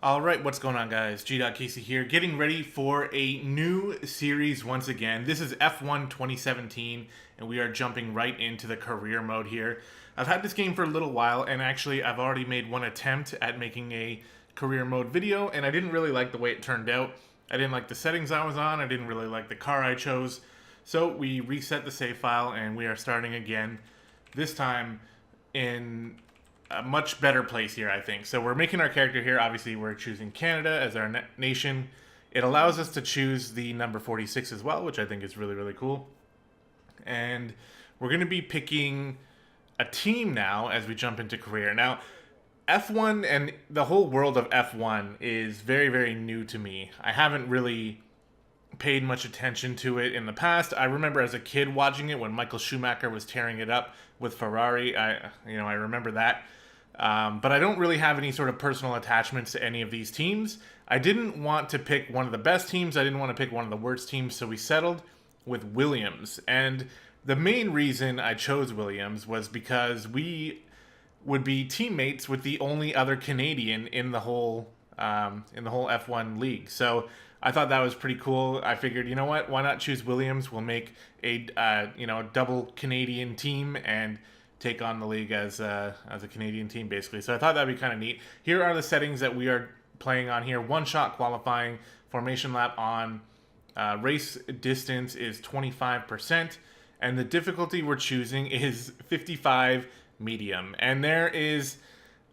Alright, what's going on, guys? Gdoggcasey here, getting ready for a new series once again. This is F1 2017, and we are jumping right into the career mode here. I've had this game for a little while, and actually I've already made one attempt at making a career mode video, and I didn't really like the way it turned out. I didn't like the settings I was on, I didn't really like the car I chose. So we reset the save file, and we are starting again, this time in a much better place here, I think. So we're making our character here. Obviously, we're choosing Canada as our nation. It allows us to choose the number 46 as well, which I think is really, really cool. And we're going to be picking a team now as we jump into career. Now, F1 and the whole world of F1 is very, very new to me. I haven't really paid much attention to it in the past. I remember as a kid watching it when Michael Schumacher was tearing it up with Ferrari. I remember that. But I don't really have any sort of personal attachments to any of these teams. I didn't want to pick one of the best teams. I didn't want to pick one of the worst teams, so we settled with Williams. And the main reason I chose Williams was because we would be teammates with the only other Canadian in the whole F1 league. So I thought that was pretty cool. I figured, you know what? Why not choose Williams? We'll make a double Canadian team and take on the league as a Canadian team, basically. So I thought that'd be kind of neat. Here are the settings that we are playing on here. One shot qualifying, formation lap on, race distance is 25%, and the difficulty we're choosing is 55 medium. And there is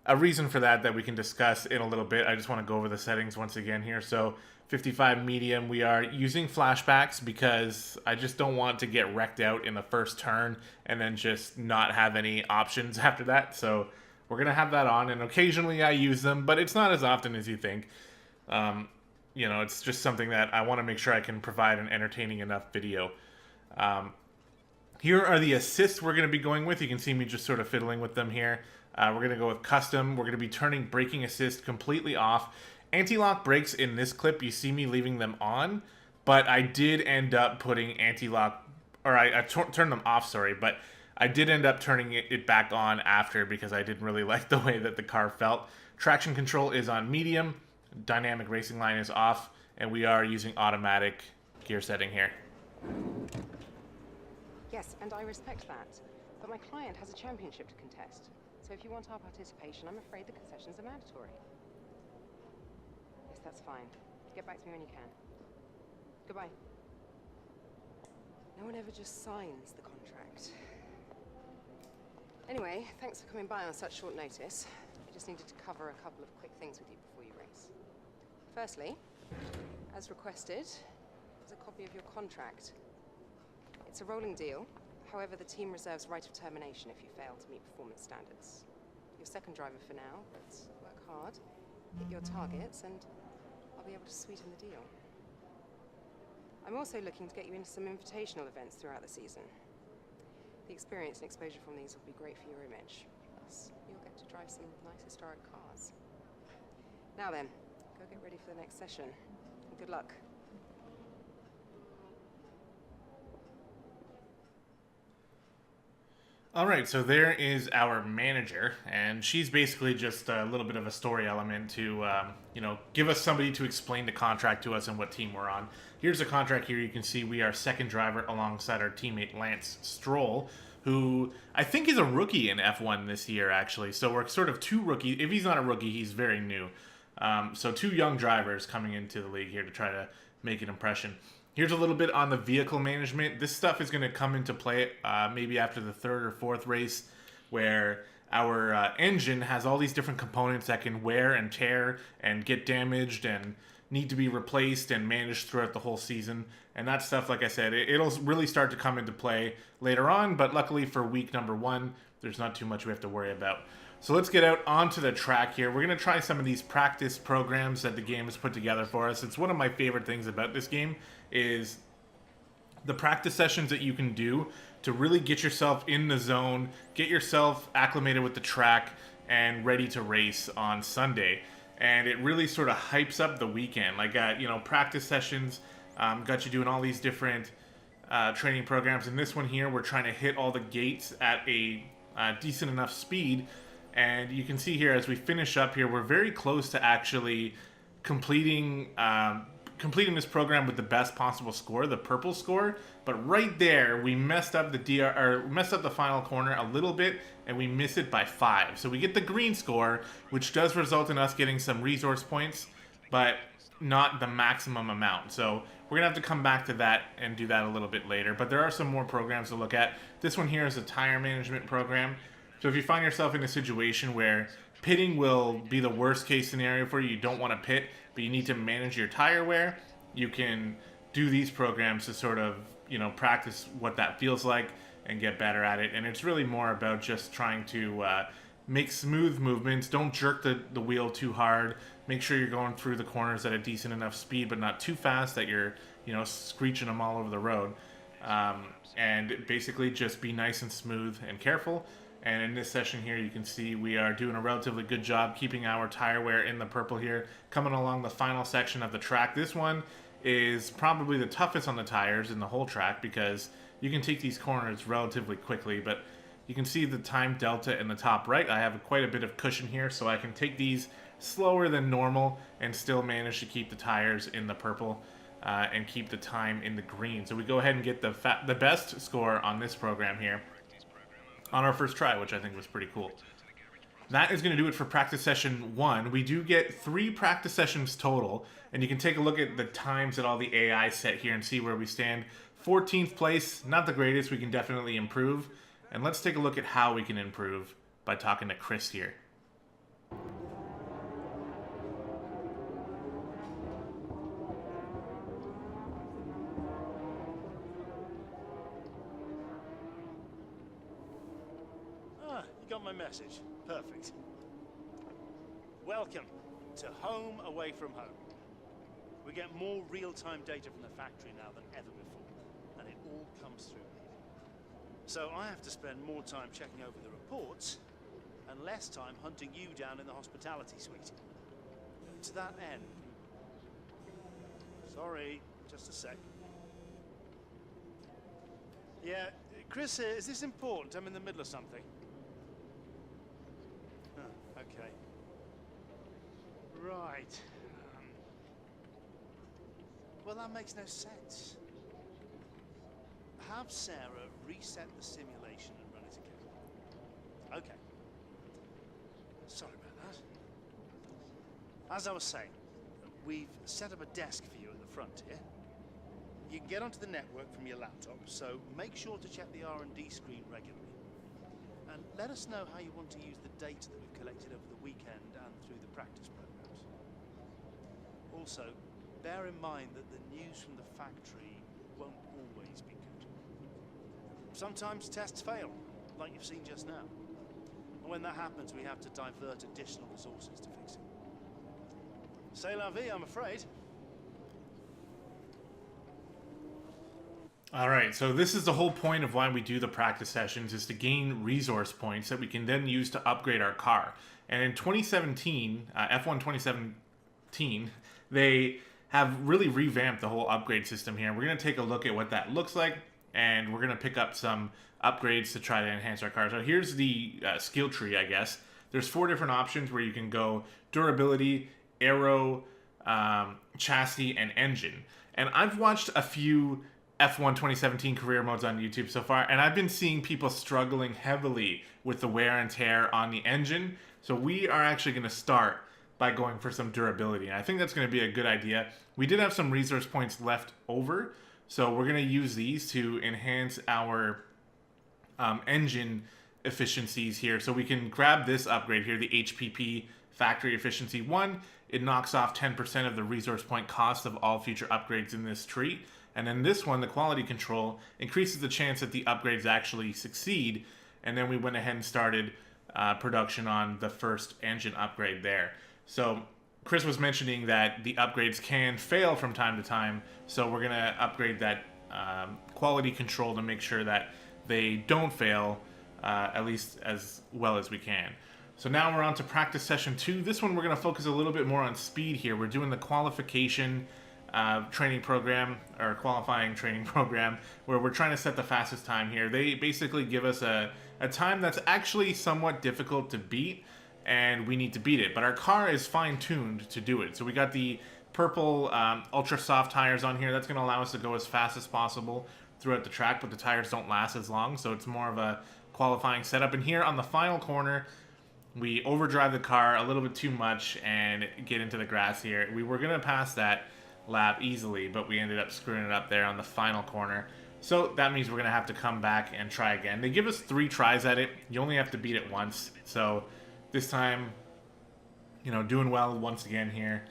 a reason for that we can discuss in a little bit. I just want to go over the settings once again here. So 55 medium, we are using flashbacks because I just don't want to get wrecked out in the first turn and then just not have any options after that. So we're going to have that on, and occasionally I use them, but it's not as often as you think. It's just something that I want to make sure I can provide an entertaining enough video. Here are the assists we're going to be going with. You can see me just sort of fiddling with them here. We're going to go with custom. We're going to be turning braking assist completely off. Anti-lock brakes in this clip, you see me leaving them on, but I did end up putting anti-lock, or I turned them off, sorry, but I did end up turning it back on after because I didn't really like the way that the car felt. Traction control is on medium, dynamic racing line is off, and we are using automatic gear setting here. Yes, and I respect that, but my client has a championship to contest, so if you want our participation, I'm afraid the concessions are mandatory. Yes, that's fine. Get back to me when you can. Goodbye. No one ever just signs the contract. Anyway, thanks for coming by on such short notice. I just needed to cover a couple of quick things with you before you race. Firstly, as requested, is a copy of your contract. It's a rolling deal. However, the team reserves right of termination if you fail to meet performance standards. You're second driver for now, but work hard, hit your targets, and I'll be able to sweeten the deal. I'm also looking to get you into some invitational events throughout the season. The experience and exposure from these will be great for your image. Plus, you'll get to drive some nice historic cars. Now then, go get ready for the next session. And good luck. All right, so there is our manager, and she's basically just a little bit of a story element to, give us somebody to explain the contract to us and what team we're on. Here's the contract here. You can see we are second driver alongside our teammate Lance Stroll, who I think is a rookie in F1 this year, actually. So we're sort of two rookies. If he's not a rookie, he's very new. So two young drivers coming into the league here to try to make an impression. Here's a little bit on the vehicle management. This stuff is going to come into play maybe after the third or fourth race, where our engine has all these different components that can wear and tear and get damaged and need to be replaced and managed throughout the whole season. And that stuff, like I said, it'll really start to come into play later on, but luckily for week number 1, there's not too much we have to worry about. So let's get out onto the track here. We're going to try some of these practice programs that the game has put together for us. It's one of my favorite things about this game is the practice sessions that you can do to really get yourself in the zone, get yourself acclimated with the track, and ready to race on Sunday. And it really sort of hypes up the weekend. Like, practice sessions got you doing all these different training programs. In this one here, we're trying to hit all the gates at a decent enough speed And you can see here as we finish up here, we're very close to actually completing this program with the best possible score, the purple score. But right there, we messed up the final corner a little bit, and we miss it by 5. So we get the green score, which does result in us getting some resource points, but not the maximum amount. So we're gonna have to come back to that and do that a little bit later. But there are some more programs to look at. This one here is a tire management program. So if you find yourself in a situation where pitting will be the worst case scenario for you, you don't want to pit, but you need to manage your tire wear, you can do these programs to sort of, you know, practice what that feels like and get better at it. And it's really more about just trying to make smooth movements. Don't jerk the wheel too hard. Make sure you're going through the corners at a decent enough speed, but not too fast that you're, you know, screeching them all over the road. And basically just be nice and smooth and careful. And in this session here, you can see we are doing a relatively good job keeping our tire wear in the purple here. Coming along the final section of the track. This one is probably the toughest on the tires in the whole track because you can take these corners relatively quickly, but you can see the time delta in the top right. I have quite a bit of cushion here, so I can take these slower than normal and still manage to keep the tires in the purple and keep the time in the green. So we go ahead and get the best score on this program here on our first try, which I think was pretty cool. That is going to do it for practice session 1. We do get 3 practice sessions total, and you can take a look at the times that all the AI set here and see where we stand. 14th place, not the greatest. We can definitely improve. And let's take a look at how we can improve by talking to Chris here. Got my message. Perfect. Welcome to home away from home. We get more real-time data from the factory now than ever before, and it all comes through me. So I have to spend more time checking over the reports and less time hunting you down in the hospitality suite. To that end... Sorry, just a sec. Yeah, Chris, is this important? I'm in the middle of something. Okay. Right. Well, that makes no sense. Have Sarah reset the simulation and run it again. Okay. Sorry about that. As I was saying, we've set up a desk for you at the front here. You can get onto the network from your laptop, so make sure to check the R&D screen regularly. And let us know how you want to use the data that we've collected over the weekend and through the practice programs. Also, bear in mind that the news from the factory won't always be good. Sometimes tests fail, like you've seen just now. And when that happens, we have to divert additional resources to fix it. C'est la vie, I'm afraid. All right, so this is the whole point of why we do the practice sessions, is to gain resource points that we can then use to upgrade our car. And in 2017, F1 2017, they have really revamped the whole upgrade system here. We're going to take a look at what that looks like, and we're going to pick up some upgrades to try to enhance our car. So here's the skill tree, I guess. There's 4 different options where you can go durability, aero, chassis, and engine. And I've watched a few F1 2017 career modes on YouTube so far, and I've been seeing people struggling heavily with the wear and tear on the engine. So we are actually going to start by going for some durability, and I think that's going to be a good idea. We did have some resource points left over, so we're going to use these to enhance our engine efficiencies here. So we can grab this upgrade here, the HPP Factory Efficiency 1. It knocks off 10% of the resource point cost of all future upgrades in this tree. And then this one, the quality control, increases the chance that the upgrades actually succeed. And then we went ahead and started production on the first engine upgrade there. So Chris was mentioning that the upgrades can fail from time to time. So we're going to upgrade that quality control to make sure that they don't fail at least as well as we can. So now we're on to practice session 2. This one we're going to focus a little bit more on speed here. We're doing the qualification training program, or qualifying training program, where we're trying to set the fastest time here. They basically give us a time that's actually somewhat difficult to beat, and we need to beat it. But our car is fine-tuned to do it. So we got the purple ultra soft tires on here. That's going to allow us to go as fast as possible throughout the track, but the tires don't last as long, so it's more of a qualifying setup. And here on the final corner, we overdrive the car a little bit too much and get into the grass here. We were going to pass that lap easily, but we ended up screwing it up there on the final corner. So that means we're going to have to come back and try again. They give us 3 tries at it. You only have to beat it once. So this time, you know, doing well once again here.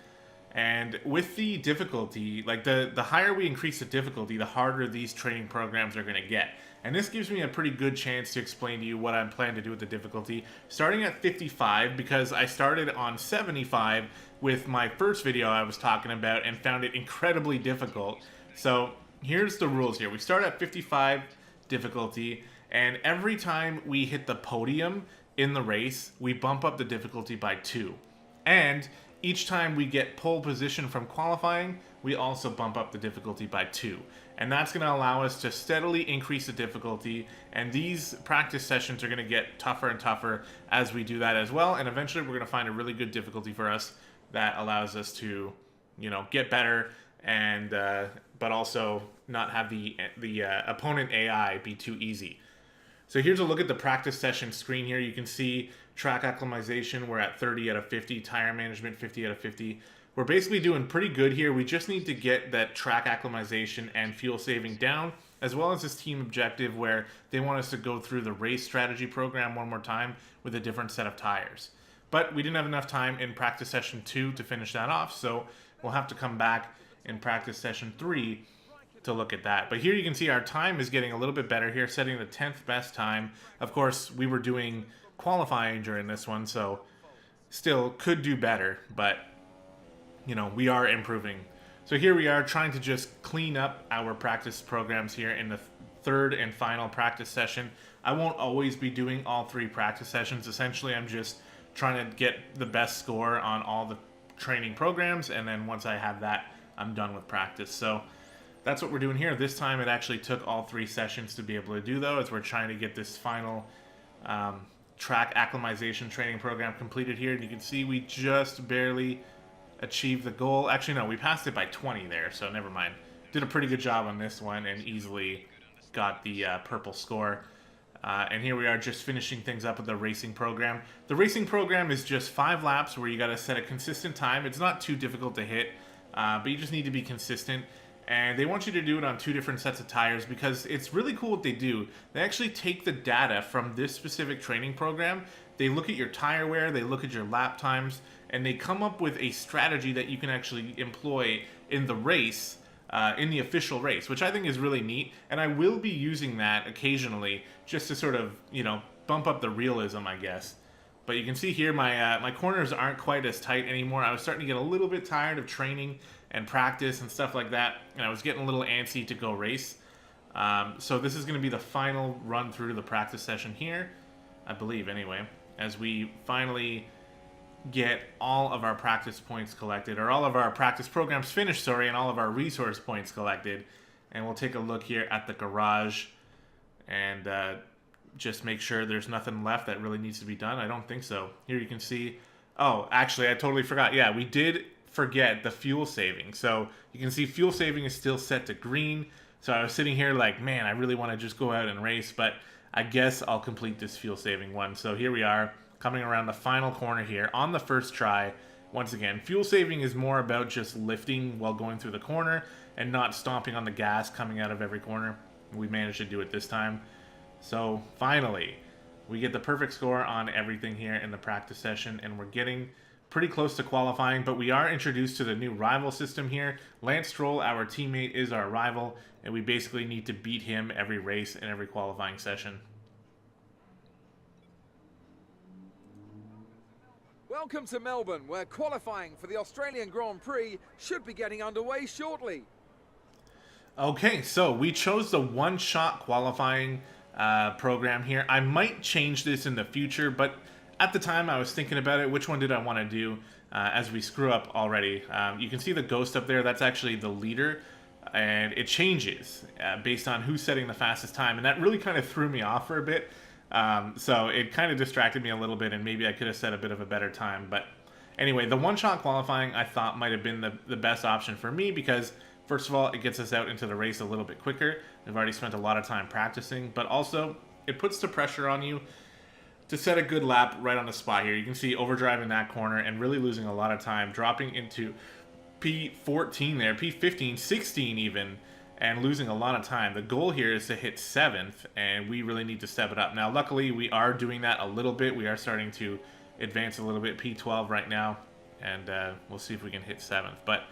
And with the difficulty, like the higher we increase the difficulty, the harder these training programs are going to get. And this gives me a pretty good chance to explain to you what I'm planning to do with the difficulty. Starting at 55, because I started on 75 with my first video I was talking about and found it incredibly difficult. So here's the rules here. We start at 55 difficulty, and every time we hit the podium in the race, we bump up the difficulty by 2. And each time we get pole position from qualifying, we also bump up the difficulty by 2. And that's going to allow us to steadily increase the difficulty, and these practice sessions are going to get tougher and tougher as we do that as well, and eventually we're going to find a really good difficulty for us that allows us to, you know, get better and but also not have the opponent AI be too easy. So here's a look at the practice session screen here. You can see track acclimatization, we're at 30 out of 50, tire management 50 out of 50. We're basically doing pretty good here. We just need to get that track acclimatization and fuel saving down, as well as this team objective where they want us to go through the race strategy program one more time with a different set of tires. But we didn't have enough time in practice session 2 to finish that off, so we'll have to come back in practice session 3 to look at that. But here you can see our time is getting a little bit better here, setting the 10th best time. Of course, we were doing qualifying during this one, so still could do better, but you know, we are improving. So here we are trying to just clean up our practice programs here in the third and final practice session. I won't always be doing all 3 practice sessions. Essentially, I'm just trying to get the best score on all the training programs, and then once I have that, I'm done with practice. So that's what we're doing here. This time it actually took all 3 sessions to be able to do, though, as we're trying to get this final track acclimatization training program completed here. And you can see we just barely achieved the goal. Actually, no, we passed it by 20 there, so never mind. Did a pretty good job on this one and easily got the purple score. And here we are just finishing things up with the racing program. The racing program is just 5 laps where you got to set a consistent time. It's not too difficult to hit, but you just need to be consistent. And they want you to do it on 2 different sets of tires because it's really cool what they do. They actually take the data from this specific training program. They look at your tire wear, they look at your lap times, and they come up with a strategy that you can actually employ in the race, in the official race, which I think is really neat. And I will be using that occasionally just to sort of, you know, bump up the realism, I guess. But you can see here my corners aren't quite as tight anymore. I was starting to get a little bit tired of training and practice and stuff like that, and I was getting a little antsy to go race. So this is going to be the final run through the practice session here, I believe anyway, as we finally get all of our practice points collected, or all of our practice programs finished, sorry, and all of our resource points collected. And we'll take a look here at the garage and just make sure there's nothing left that really needs to be done. I don't think so. Here you can see, oh, actually, I totally forgot. Yeah, we did forget the fuel saving. So you can see fuel saving is still set to green. So I was sitting here like, man, I really want to just go out and race, but I guess I'll complete this fuel saving one. So here we are, coming around the final corner here on the first try. Once again, fuel saving is more about just lifting while going through the corner and not stomping on the gas coming out of every corner. We managed to do it this time. So finally, we get the perfect score on everything here in the practice session, and we're getting pretty close to qualifying, but we are introduced to the new rival system here. Lance Stroll, our teammate, is our rival, and we basically need to beat him every race and every qualifying session. Welcome to Melbourne, where qualifying for the Australian Grand Prix should be getting underway shortly. Okay, so we chose the one-shot qualifying program here. I might change this in the future, but at the time I was thinking about it, which one did I want to do as we screw up already. You can see the ghost up there, that's actually the leader, and it changes based on who's setting the fastest time, and that really kind of threw me off for a bit. So it kind of distracted me a little bit, and maybe I could have set a bit of a better time. But anyway, the one-shot qualifying I thought might have been the best option for me because, first of all, it gets us out into the race a little bit quicker. We've already spent a lot of time practicing, but also it puts the pressure on you to set a good lap right on the spot here. You can see overdriving that corner and really losing a lot of time, dropping into P14 there, P15, 16 even, and losing a lot of time. The goal here is to hit 7th, and we really need to step it up. Now, luckily, we are doing that a little bit. We are starting to advance a little bit, P12 right now, and we'll see if we can hit 7th. But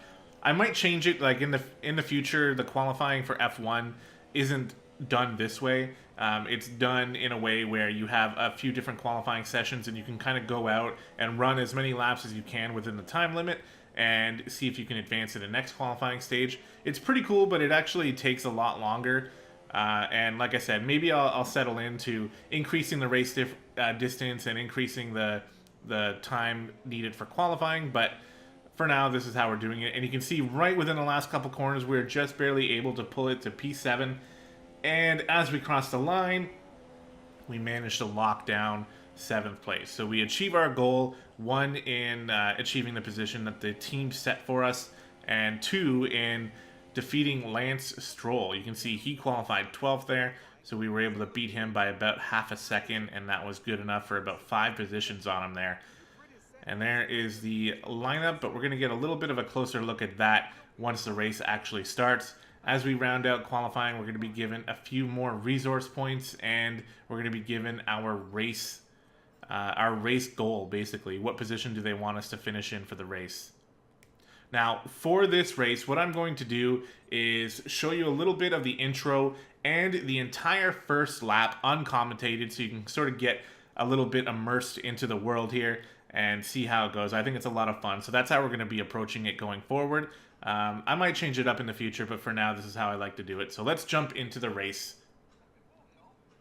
I might change it, like in the future. The qualifying for F1 isn't done this way. It's done in a way where you have a few different qualifying sessions, and you can kind of go out and run as many laps as you can within the time limit and see if you can advance to the next qualifying stage. It's pretty cool, but it actually takes a lot longer. And like I said, maybe I'll settle into increasing the race distance and increasing the time needed for qualifying. But for now, this is how we're doing it. And you can see right within the last couple corners, we're just barely able to pull it to P7. And as we cross the line, we managed to lock down 7th place. So we achieve our goal, 1 in achieving the position that the team set for us, and 2 in defeating Lance Stroll. You can see he qualified 12th there, so we were able to beat him by about half a second, and that was good enough for about 5 positions on him there. And there is the lineup, but we're going to get a little bit of a closer look at that once the race actually starts. As we round out qualifying, we're going to be given a few more resource points, and we're going to be given our race goal, basically. What position do they want us to finish in for the race? Now, for this race, what I'm going to do is show you a little bit of the intro and the entire first lap uncommentated, so you can sort of get a little bit immersed into the world here and see how it goes. I think it's a lot of fun. So that's how we're going to be approaching it going forward. I might change it up in the future, but for now, this is how I like to do it. So let's jump into the race.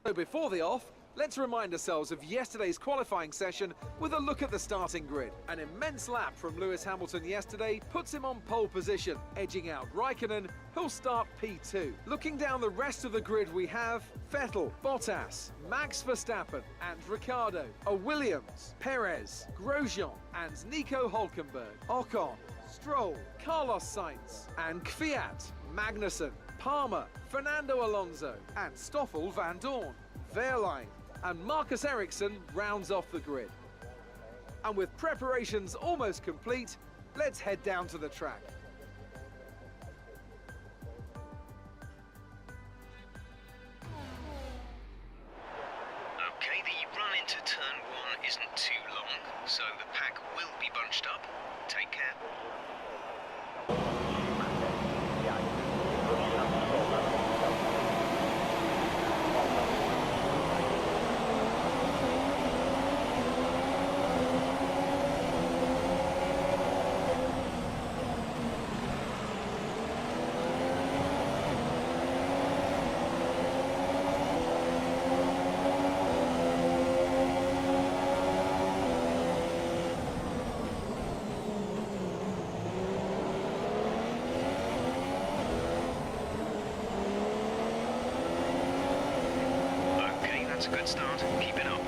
So before the off, let's remind ourselves of yesterday's qualifying session with a look at the starting grid. An immense lap from Lewis Hamilton yesterday puts him on pole position, edging out Raikkonen, who'll start P2. Looking down the rest of the grid, we have Vettel, Bottas, Max Verstappen and Ricciardo, Williams, Perez, Grosjean and Nico Hülkenberg, Ocon, Stroll, Carlos Sainz and Kvyat, Magnussen, Palmer, Fernando Alonso and Stoffel van Dorn. Wehrlein and Marcus Ericsson rounds off the grid. And with preparations almost complete, let's head down to the track. Okay, the run into turn 1 isn't too long, so the pack will be bunched up. Take care. That's a good start. Keep it up.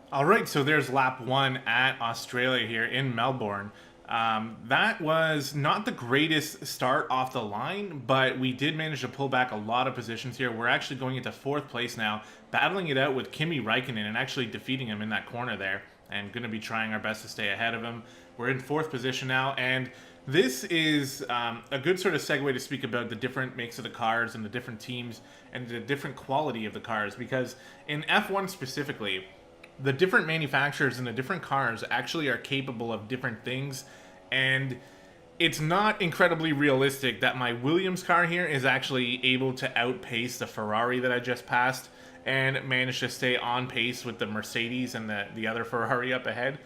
All right, so there's lap 1 at Australia here in Melbourne. That was not the greatest start off the line, but we did manage to pull back a lot of positions here. We're actually going into 4th place now, battling it out with Kimi Räikkönen and actually defeating him in that corner there, and going to be trying our best to stay ahead of him. We're in 4th position now, and this is a good sort of segue to speak about the different makes of the cars and the different teams and the different quality of the cars, because in F1 specifically, the different manufacturers and the different cars actually are capable of different things, and it's not incredibly realistic that my Williams car here is actually able to outpace the Ferrari that I just passed and manage to stay on pace with the Mercedes and the other Ferrari up ahead.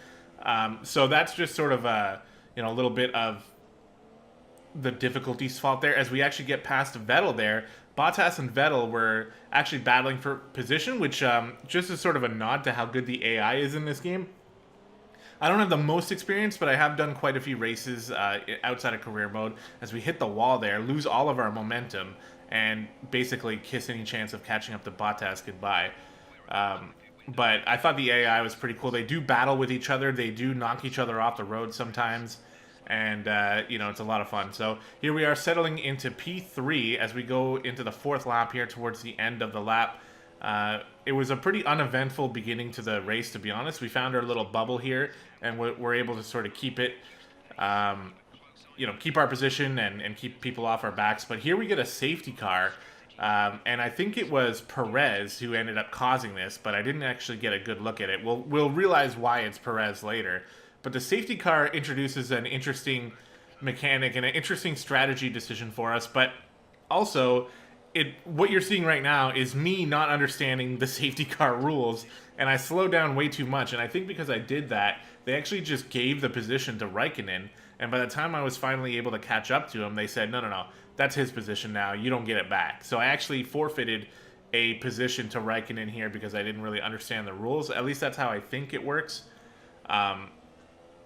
So that's just sort of a little bit of the difficulty's fault there. As we actually get past Vettel there, Bottas and Vettel were actually battling for position, which just is sort of a nod to how good the AI is in this game. I don't have the most experience, but I have done quite a few races outside of career mode. As we hit the wall there, lose all of our momentum, and basically kiss any chance of catching up to Bottas goodbye. But I thought the AI was pretty cool. They do battle with each other. They do knock each other off the road sometimes. And, it's a lot of fun. So here we are settling into P3 as we go into the 4th lap here towards the end of the lap. It was a pretty uneventful beginning to the race, to be honest. We found our little bubble here, and we're able to sort of keep it, keep our position and keep people off our backs. But here we get a safety car, and I think it was Perez who ended up causing this, but I didn't actually get a good look at it. We'll realize why it's Perez later. But the safety car introduces an interesting mechanic and an interesting strategy decision for us. But also, what you're seeing right now is me not understanding the safety car rules. And I slowed down way too much. And I think because I did that, they actually just gave the position to Räikkönen. And by the time I was finally able to catch up to him, they said, no, that's his position now. You don't get it back. So I actually forfeited a position to Räikkönen here because I didn't really understand the rules. At least that's how I think it works.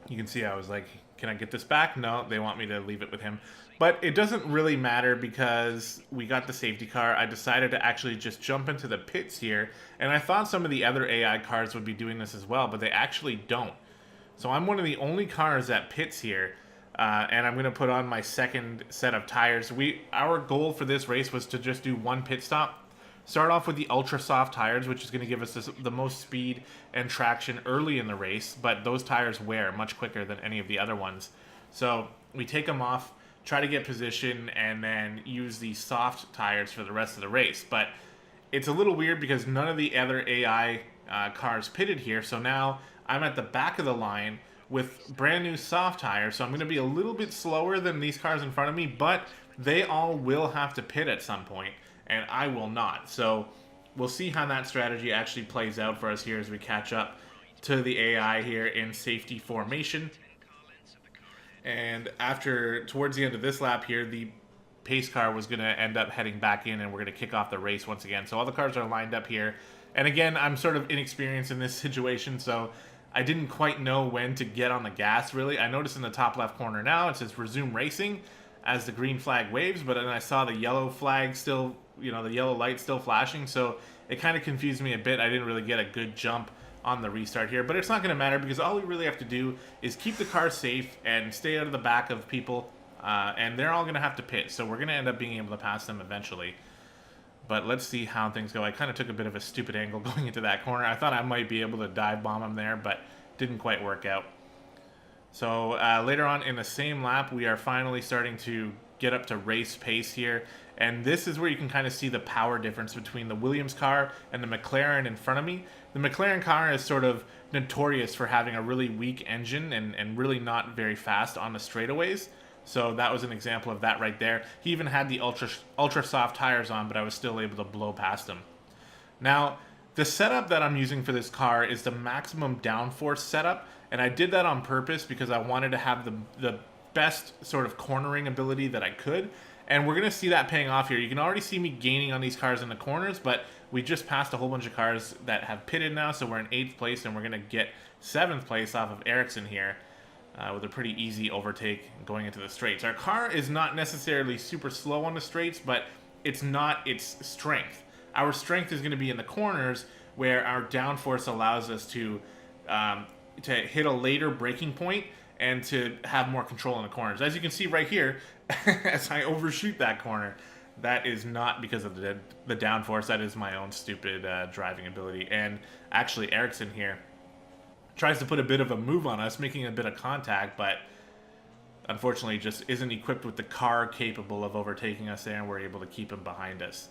You can see I was like, can I get this back? No, they want me to leave it with him. But it doesn't really matter because we got the safety car. I decided to actually just jump into the pits here. And I thought some of the other AI cars would be doing this as well, but they actually don't. So I'm one of the only cars that pits here. And I'm going to put on my second set of tires. Our goal for this race was to just do one pit stop. Start off with the ultra soft tires, which is going to give us the most speed and traction early in the race, but those tires wear much quicker than any of the other ones. So we take them off, try to get position, and then use the soft tires for the rest of the race. But it's a little weird because none of the other AI cars pitted here, so now I'm at the back of the line with brand new soft tires, so I'm going to be a little bit slower than these cars in front of me, but they all will have to pit at some point. And I will not. So we'll see how that strategy actually plays out for us here as we catch up to the AI here in safety formation. And towards the end of this lap here, the pace car was going to end up heading back in, and we're going to kick off the race once again. So all the cars are lined up here. And again, I'm sort of inexperienced in this situation, so I didn't quite know when to get on the gas, really. I noticed in the top left corner now, it says resume racing as the green flag waves, but then I saw the yellow flag still, the yellow light still flashing, so it kind of confused me a bit. I didn't really get a good jump on the restart here, but it's not going to matter because all we really have to do is keep the car safe and stay out of the back of people, and they're all going to have to pit, so we're going to end up being able to pass them eventually. But let's see how things go. I kind of took a bit of a stupid angle going into that corner. I thought I might be able to dive bomb him there, but didn't quite work out. So later on in the same lap, we are finally starting to get up to race pace here. And this is where you can kind of see the power difference between the Williams car and the McLaren in front of me. The McLaren car is sort of notorious for having a really weak engine and really not very fast on the straightaways. So that was an example of that right there. He even had the ultra soft tires on, but I was still able to blow past him. Now, the setup that I'm using for this car is the maximum downforce setup, and I did that on purpose because I wanted to have the best sort of cornering ability that I could. And we're going to see that paying off here. You can already see me gaining on these cars in the corners, but we just passed a whole bunch of cars that have pitted now, so we're in 8th place, and we're going to get 7th place off of Ericsson here with a pretty easy overtake going into the straights. Our car is not necessarily super slow on the straights, but it's not its strength. Our strength is going to be in the corners, where our downforce allows us to hit a later braking point and to have more control in the corners. As you can see right here, as I overshoot that corner, that is not because of the downforce. That is my own stupid driving ability. And actually, Ericsson here tries to put a bit of a move on us, making a bit of contact, but unfortunately just isn't equipped with the car capable of overtaking us there, and we're able to keep him behind us.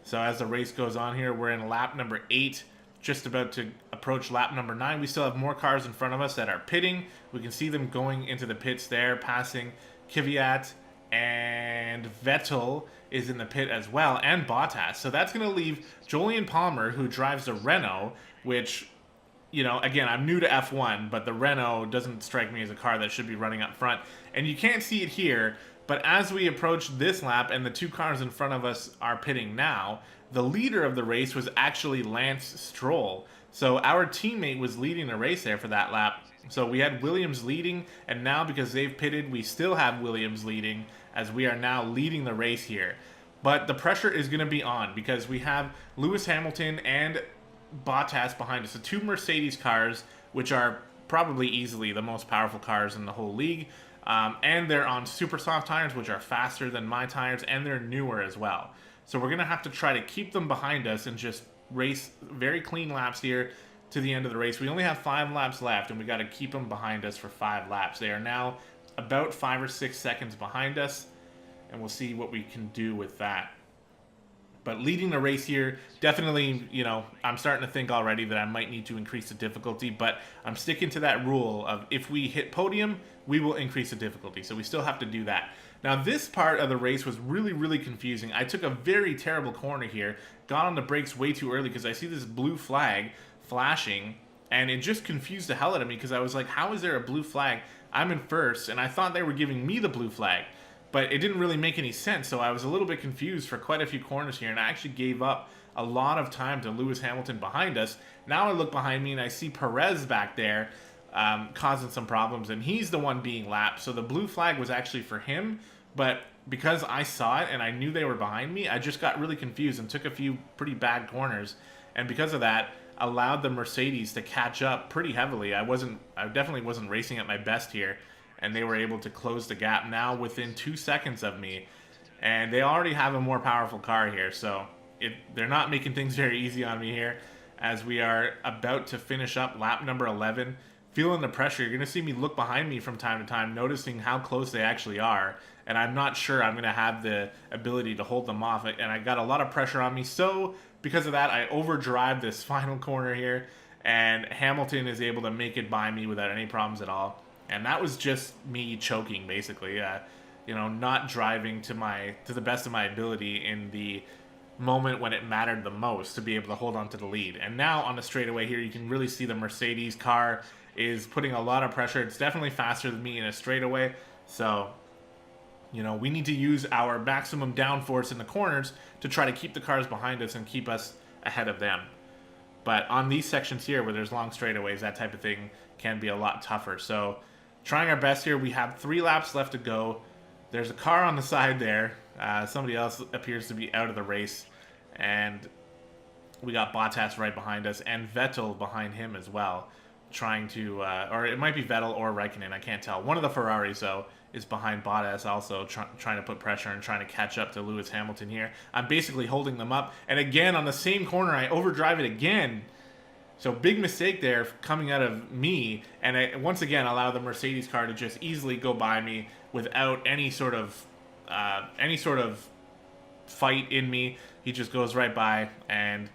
So as the race goes on here, we're in lap number 8, just about to approach lap number 9. We still have more cars in front of us that are pitting. We can see them going into the pits there, passing Kvyat, and Vettel is in the pit as well, and Bottas. So that's going to leave Jolyon Palmer, who drives the Renault, which, you know, again, I'm new to F1, but the Renault doesn't strike me as a car that should be running up front. And you can't see it here, but as we approach this lap and the 2 cars in front of us are pitting now, the leader of the race was actually Lance Stroll. So our teammate was leading the race there for that lap. So we had Williams leading, and now because they've pitted, we still have Williams leading, as we are now leading the race here. But the pressure is going to be on because we have Lewis Hamilton and Bottas behind us. The 2 Mercedes cars, which are probably easily the most powerful cars in the whole league. And they're on super soft tires, which are faster than my tires, and they're newer as well. So we're going to have to try to keep them behind us and just race very clean laps here to the end of the race. We only have 5 laps left, and we got to keep them behind us for 5 laps. They are now about 5 or 6 seconds behind us, and we'll see what we can do with that. But leading the race here, definitely, you know, I'm starting to think already that I might need to increase the difficulty, but I'm sticking to that rule of if we hit podium, we will increase the difficulty. So we still have to do that. Now, this part of the race was really, really confusing. I took a very terrible corner here, got on the brakes way too early because I see this blue flag flashing, and it just confused the hell out of me because I was like, how is there a blue flag? I'm in first, and I thought they were giving me the blue flag. But it didn't really make any sense, so I was a little bit confused for quite a few corners here, and I actually gave up a lot of time to Lewis Hamilton behind us. Now I look behind me, and I see Perez back there causing some problems, and he's the one being lapped. So the blue flag was actually for him, but because I saw it and I knew they were behind me, I just got really confused and took a few pretty bad corners, and because of that, allowed the Mercedes to catch up pretty heavily. I definitely wasn't racing at my best here, and they were able to close the gap now within 2 seconds of me. And they already have a more powerful car here, so they're not making things very easy on me here as we are about to finish up lap number 11. Feeling the pressure, you're going to see me look behind me from time to time, noticing how close they actually are. And I'm not sure I'm going to have the ability to hold them off. And I got a lot of pressure on me, so because of that, I overdrive this final corner here, and Hamilton is able to make it by me without any problems at all. And that was just me choking, basically. You know, not driving to the best of my ability in the moment when it mattered the most to be able to hold on to the lead. And now on the straightaway here, you can really see the Mercedes car is putting a lot of pressure. It's definitely faster than me in a straightaway. So, you know, we need to use our maximum downforce in the corners to try to keep the cars behind us and keep us ahead of them. But on these sections here where there's long straightaways, that type of thing can be a lot tougher. So trying our best here. We have 3 laps left to go. There's a car on the side there. Somebody else appears to be out of the race. And we got Bottas right behind us and Vettel behind him as well. Trying to, or it might be Vettel or Raikkonen, I can't tell. One of the Ferraris, though, is behind Bottas also, trying to put pressure and trying to catch up to Lewis Hamilton here. I'm basically holding them up. And again, on the same corner, I overdrive it again. So big mistake there coming out of me, and I once again allow the Mercedes car to just easily go by me without any sort of fight in me. He just goes right by, and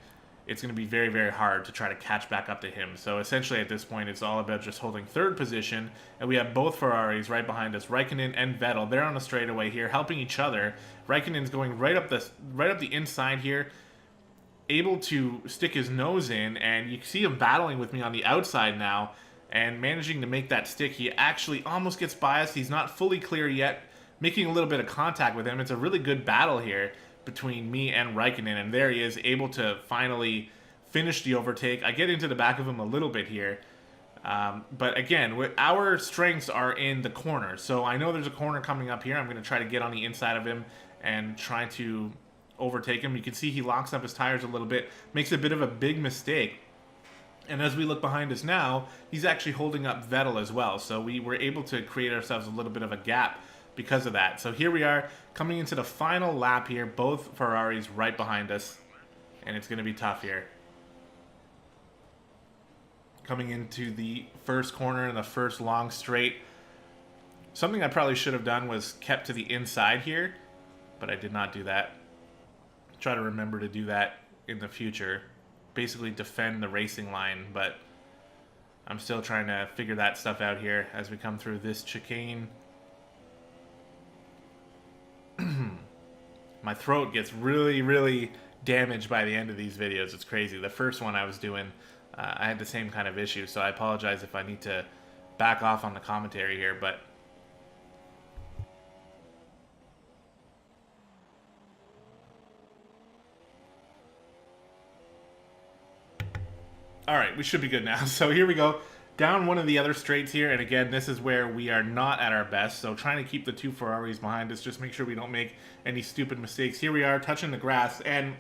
it's going to be very, very hard to try to catch back up to him. So essentially at this point, it's all about just holding 3rd position, and we have both Ferraris right behind us, Raikkonen and Vettel. They're on the straightaway here, helping each other. Raikkonen's going right up the inside here, able to stick his nose in, and you see him battling with me on the outside now and managing to make that stick. He actually almost gets by us. He's not fully clear yet, making a little bit of contact with him. It's a really good battle here between me and Raikkonen, and there he is, able to finally finish the overtake. I get into the back of him a little bit here, but again, our strengths are in the corner, so I know there's a corner coming up here. I'm going to try to get on the inside of him and try to overtake him. You can see he locks up his tires a little bit, makes a bit of a big mistake, And as we look behind us now, he's actually holding up Vettel as well. So we were able to create ourselves a little bit of a gap because of that. So here we are coming into the final lap here. Both Ferraris right behind us. And it's going to be tough here. Coming into the first corner and the first long straight. Something I probably should have done was kept to the inside here. But I did not do that. Try to remember to do that in the future. Basically defend the racing line, but I'm still trying to figure that stuff out here as we come through this chicane. My throat gets really damaged by the end of these videos. It's crazy. The first one I was doing, I had the same kind of issue, so I apologize if I need to back off on the commentary here, but all right, we should be good now. So here we go. Down one of the other straights here. And again, this is where we are not at our best. So trying to keep the two Ferraris behind us. Just make sure we don't make any stupid mistakes. Here we are touching the grass. And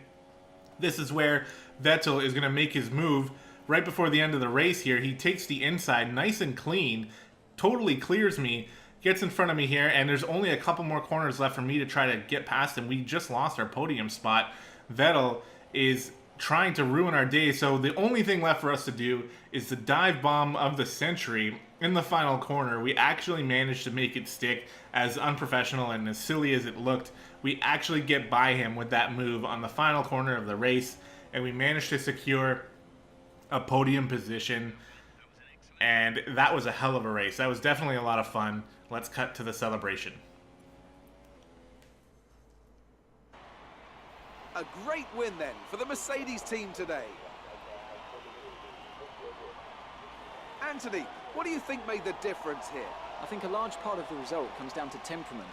this is where Vettel is going to make his move right before the end of the race here. He takes the inside nice and clean. Totally clears me. Gets in front of me here. And there's only a couple more corners left for me to try to get past him. We just lost our podium spot. Vettel is trying to ruin our day, so the only thing left for us to do is the dive bomb of the century in the final corner. We actually managed to make it stick. As unprofessional and as silly as it looked, we actually get by him with that move on the final corner of the race, and we managed to secure a podium position, and that was a hell of a race. That was definitely a lot of fun. Let's cut to the celebration. A great win then for the Mercedes team today. Anthony, what do you think made the difference here? I think a large part of the result comes down to temperament.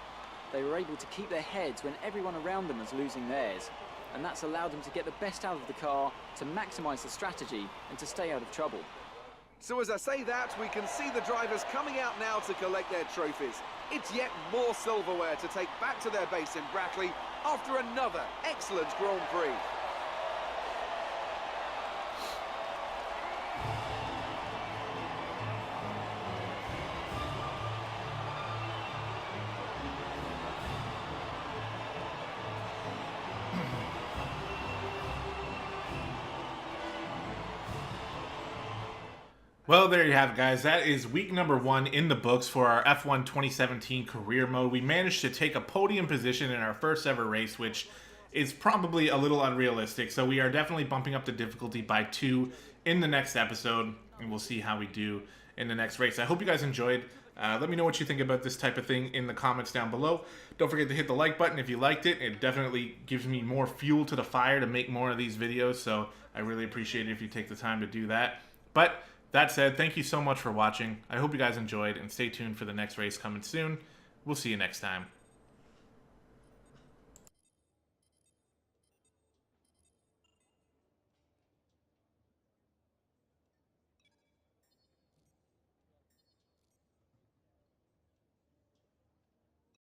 They were able to keep their heads when everyone around them was losing theirs. And that's allowed them to get the best out of the car, to maximise the strategy, and to stay out of trouble. So as I say that, we can see the drivers coming out now to collect their trophies. It's yet more silverware to take back to their base in Brackley after another excellent Grand Prix. Well, there you have it, guys. That is week number 1 in the books for our F1 2017 career mode. We managed to take a podium position in our first ever race, which is probably a little unrealistic. So we are definitely bumping up the difficulty by 2 in the next episode, and we'll see how we do in the next race. I hope you guys enjoyed. Let me know what you think about this type of thing in the comments down below. Don't forget to hit the like button if you liked it. It definitely gives me more fuel to the fire to make more of these videos, so I really appreciate it if you take the time to do that. But that said, thank you so much for watching. I hope you guys enjoyed, and stay tuned for the next race coming soon. We'll see you next time.